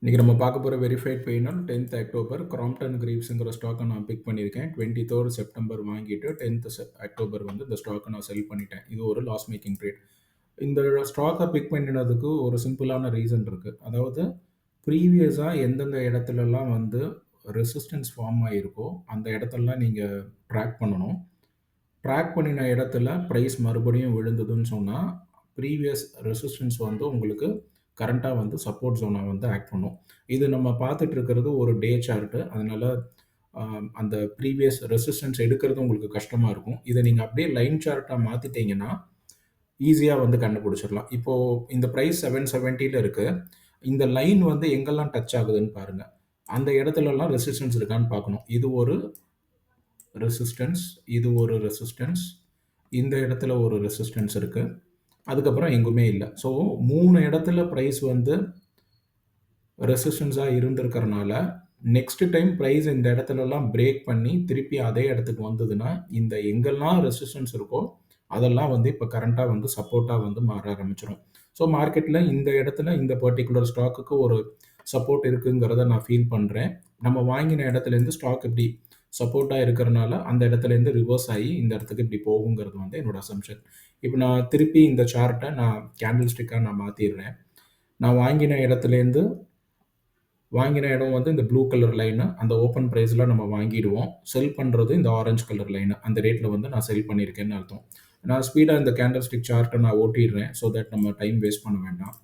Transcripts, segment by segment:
இன்னைக்கு நம்ம பார்க்க போற வெரிஃபைட் பெயினால் 10th அக்டோபர் கிராம்ப்டன் கிரீவ்ஸ்ங்கிற ஸ்டாக்கை நான் பிக் பண்ணியிருக்கேன். 23rd செப்டம்பர் வாங்கிட்டு 10th அக்டோபர் வந்து இந்த ஸ்டாக்கை நான் செல் பண்ணிட்டேன். இது ஒரு லாஸ் மேக்கிங் ட்ரேட். இந்த ஸ்டாக்கை பிக் பண்ணினதுக்கு ஒரு சிம்பிளான ரீசன் இருக்கு. அதாவது ப்ரீவியஸா எந்தெந்த இடத்துலலாம் வந்து ரெசிஸ்டன்ஸ் ஃபார்ம் ஆயிருக்கோ, அந்த இடத்தெல்லாம் நீங்க ட்ராக் பண்ணணும். ட்ராக் பண்ணின இடத்துல பிரைஸ் மறுபடியும் விழுந்ததுன்னு சொன்னா, ப்ரீவியஸ் ரெசிஸ்டன்ஸ் வந்து உங்களுக்கு கரண்ட்டா வந்து சப்போர்ட் ஜோனா வந்து ஆக்ட் பண்ணும். இது நம்ம பார்த்துட்டு இருக்கிறது ஒரு டே சார்ட். அதனால அந்த ப்ரீவியஸ் ரெசிஸ்டன்ஸ் எடுக்கிறது உங்களுக்கு கஷ்டமா இருக்கும். இத நீங்க அப்படியே லைன் சார்ட்டா மாத்திட்டீங்கன்னா, ஈஸியா வந்து கண்டுபிடிச்சிடலாம். இப்போ இந்த பிரைஸ் 770ல இருக்கு. இந்த லைன் வந்து எங்கெல்லாம் டச் ஆகுதுன்னு பாருங்க. அந்த இடத்துலலாம் ரெசிஸ்டன்ஸ் இருக்கான்னு பார்க்கணும். இது ஒரு ரெசிஸ்டன்ஸ், இது ஒரு ரெசிஸ்டன்ஸ், இந்த இடத்துல ஒரு ரெசிஸ்டன்ஸ் இருக்கு. அதுக்கப்புறம் எங்குமே இல்ல. ஸோ 3 இடத்துல பிரைஸ் வந்து ரெசிஸ்டன்ஸா இருந்திருக்கிறனால, நெக்ஸ்ட் டைம் பிரைஸ் இந்த இடத்துலலாம் பிரேக் பண்ணி திருப்பி அதே இடத்துக்கு வந்ததுன்னா, இந்த எங்கெல்லாம் ரெசிஸ்டன்ஸ் இருக்கோ, அதெல்லாம் வந்து இப்ப கரண்ட்டா வந்து சப்போர்ட்டா வந்து மாற ஆரம்பிச்சுரும். ஸோ மார்க்கெட்ல இந்த இடத்துல இந்த பர்ட்டிகுலர் ஸ்டாக்குக்கு ஒரு சப்போர்ட் இருக்குங்கிறத நான் ஃபீல் பண்றேன். நம்ம வாங்கின இடத்துலேருந்து ஸ்டாக் இப்படி சப்போர்ட்டா இருக்கிறனால, அந்த இடத்துலேருந்து ரிவர்ஸ் ஆயி இந்த இடத்துக்கு இப்படி போகுங்கிறது வந்து என்னோட அசம்ப்ஷன். இப்ப நான் திருப்பி இந்த சார்ட்ட நான் கேண்டில் ஸ்டிக்கா நான் மாத்திர்றேன். நான் வாங்கின இடம் வந்து இந்த ப்ளூ கலர் லைனு. அந்த ஓப்பன் பிரைஸ்ல நம்ம வாங்கிடுவோம். செல் பண்றது இந்த ஆரஞ்ச் கலர் லைனு. அந்த ரேட்ல வந்து நான் செல் பண்ணியிருக்கேன்னு அர்த்தம். நான் ஸ்பீடா இந்த கேண்டில் ஸ்டிக் சார்ட்ட நான் ஓட்டிடுறேன். ஸோ தட் நம்ம டைம் வேஸ்ட் பண்ண வேண்டாம்.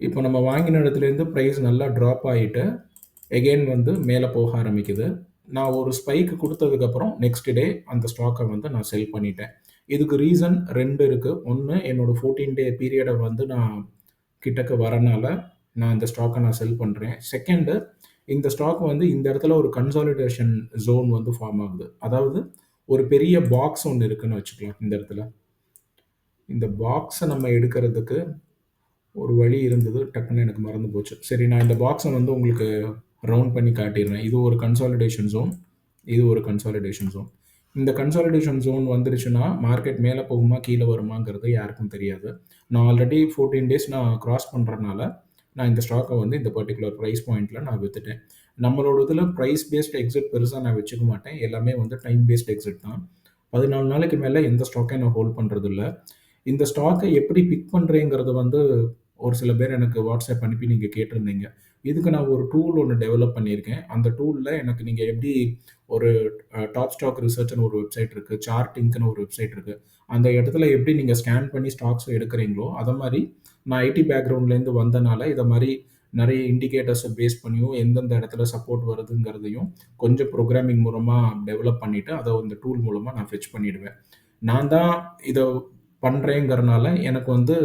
இப்போ நம்ம வாங்கின இடத்துலேருந்து பிரைஸ் நல்லா ட்ராப் ஆயிட்டு, எகெயின் வந்து மேல போக ஆரம்பிக்குது. நான் ஒரு ஸ்பைக் குடுத்ததுக்கப்புறம் நெக்ஸ்ட் டே அந்த ஸ்டாக்க வந்து நான் செல் பண்ணிட்டேன். இதுக்கு ரீசன் 2 இருக்கு. 1 என்னோட 14 டே பீரியட வந்து நான் கிட்டக்க வரனால, நான் இந்த ஸ்டாக்க நான் செல் பண்றேன். செகண்டு இந்த ஸ்டாக் வந்து இந்த இடத்துல ஒரு கன்சாலிடேஷன் ஜோன் வந்து ஃபார்ம் ஆகுது. அதாவது ஒரு பெரிய பாக்ஸ் ஒண்ணு இருக்குன்னு வச்சுக்கலாம் இந்த இடத்துல. இந்த பாக்ஸ நம்ம எடுக்கிறதுக்கு ஒரு வழி இருந்தது. டக்குன்னு எனக்கு மறந்து போச்சு. சரி, நான் இந்த பாக்ஸ வந்து உங்களுக்கு ரவுண்ட் பண்ணி காட்டிடுறேன். இது ஒரு கன்சாலிடேஷன் ஜோன். இது ஒரு கன்சாலிடேஷன் ஜோன். இந்த கன்சாலிடேஷன் ஜோன் வந்துருச்சுன்னா, மார்க்கெட் மேல போகுமா, கீழ வருமாங்கிறது யாருக்கும் தெரியாது. நான் ஆல்ரெடி 14 டேஸ் நான் கிராஸ் பண்றனால, நான் இந்த ஸ்டாக்க வந்து இந்த பர்ட்டிகுலர் பிரைஸ் பாயிண்ட்ல நான் வித்துட்டேன். நம்மளோட இதுல பிரைஸ் பேஸ்ட் எக்ஸிட் பெருசா நான் வச்சுக்க மாட்டேன். எல்லாமே வந்து டைம் பேஸ்ட் எக்ஸிட் தான். 14 நாளைக்கு மேல எந்த ஸ்டாக்கையும் நான் ஹோல்ட் பண்றதில்ல. இந்த ஸ்டாக்க எப்படி பிக் பண்றேங்கிறது வந்து ஒரு சில பேர் எனக்கு வாட்ஸ்அப் அனுப்பி நீங்க கேட்டிருந்தீங்க. இதுக்கு நான் ஒரு டூல் ஒண்ணு டெவலப் பண்ணியிருக்கேன். அந்த டூல்ல எனக்கு நீங்க எப்படி ஒரு டாப் ஸ்டாக் ரிசர்ச்ன்னு ஒரு வெப்சைட் இருக்கு. சார்ட்டிங்க்ன்னு ஒரு வெப்சைட் இருக்கு. அந்த இடத்துல எப்படி நீங்க ஸ்கேன் பண்ணி ஸ்டாக்ஸ எடுக்கிறீங்களோ, அத மாரி நான் ஐடி பேக்ரவுண்ட்லேருந்து வந்தனால, இத மாரி நெறைய இண்டிகேட்டர்ஸ பேஸ் பண்ணியும், எந்தெந்த இடத்துல சப்போர்ட் வருதுங்கிறதையும் கொஞ்சம் புரோகிராமிங் மூலமா டெவலப் பண்ணிட்டு, அத இந்த டூல் மூலமா நான் ஃபெட்ச் பண்ணிடுவேன். நான் தான் இத பண்றேங்கிறனால, எனக்கு வந்து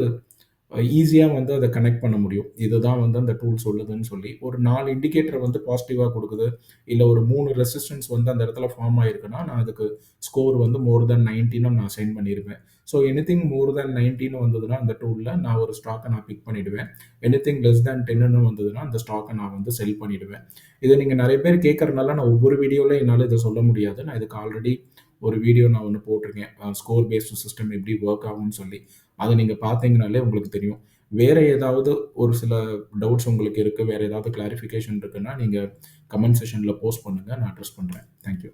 ஈஸியா வந்து அத கனெக்ட் பண்ண முடியும். இதுதான் வந்து அந்த டூல் சொல்லுதுன்னு சொல்லி. ஒரு 4 இண்டிகேட்டர் வந்து பாசிட்டிவா குடுக்குது. இல்ல ஒரு 3 ரெசிஸ்டன்ஸ் வந்து அந்த இடத்துல ஃபார்ம் ஆயிருக்குன்னா, நான் அதுக்கு ஸ்கோர் வந்து மோர் தென் 90ன்னு நான் அசைன் பண்ணிருப்பேன். ஸோ எனிதிங் மோர் தென் 90ன்னு வந்ததுன்னா, அந்த டூல்ல நான் ஒரு ஸ்டாக்க நான் பிக் பண்ணிடுவேன். எனிதிங் லெஸ் தென் 10ன்னு வந்ததுன்னா, அந்த ஸ்டாக்க நான் வந்து செல் பண்ணிடுவேன். இத நீங்க நெறைய பேர் கேட்கறனால, நான் ஒவ்வொரு வீடியோலயும் என்னால இத சொல்ல முடியாது. நான் இதுக்கு ஆல்ரெடி ஒரு வீடியோ நான் ஒண்ணு போட்டிருக்கேன். ஸ்கோர் பேஸ்டு சிஸ்டம் எப்படி வொர்க் ஆகும்னு சொல்லி. அத நீங்க பார்த்தீங்கனாலே உங்களுக்கு தெரியும். வேற ஏதாவது ஒரு சில டவுட்ஸ் உங்களுக்கு இருக்கு, வேற ஏதாவது கிளாரிஃபிகேஷன் இருக்குன்னா, நீங்க கமெண்ட் செக்ஷன்ல போஸ்ட் பண்ணுங்க. நான் அட்ரஸ் பண்றேன். Thank you.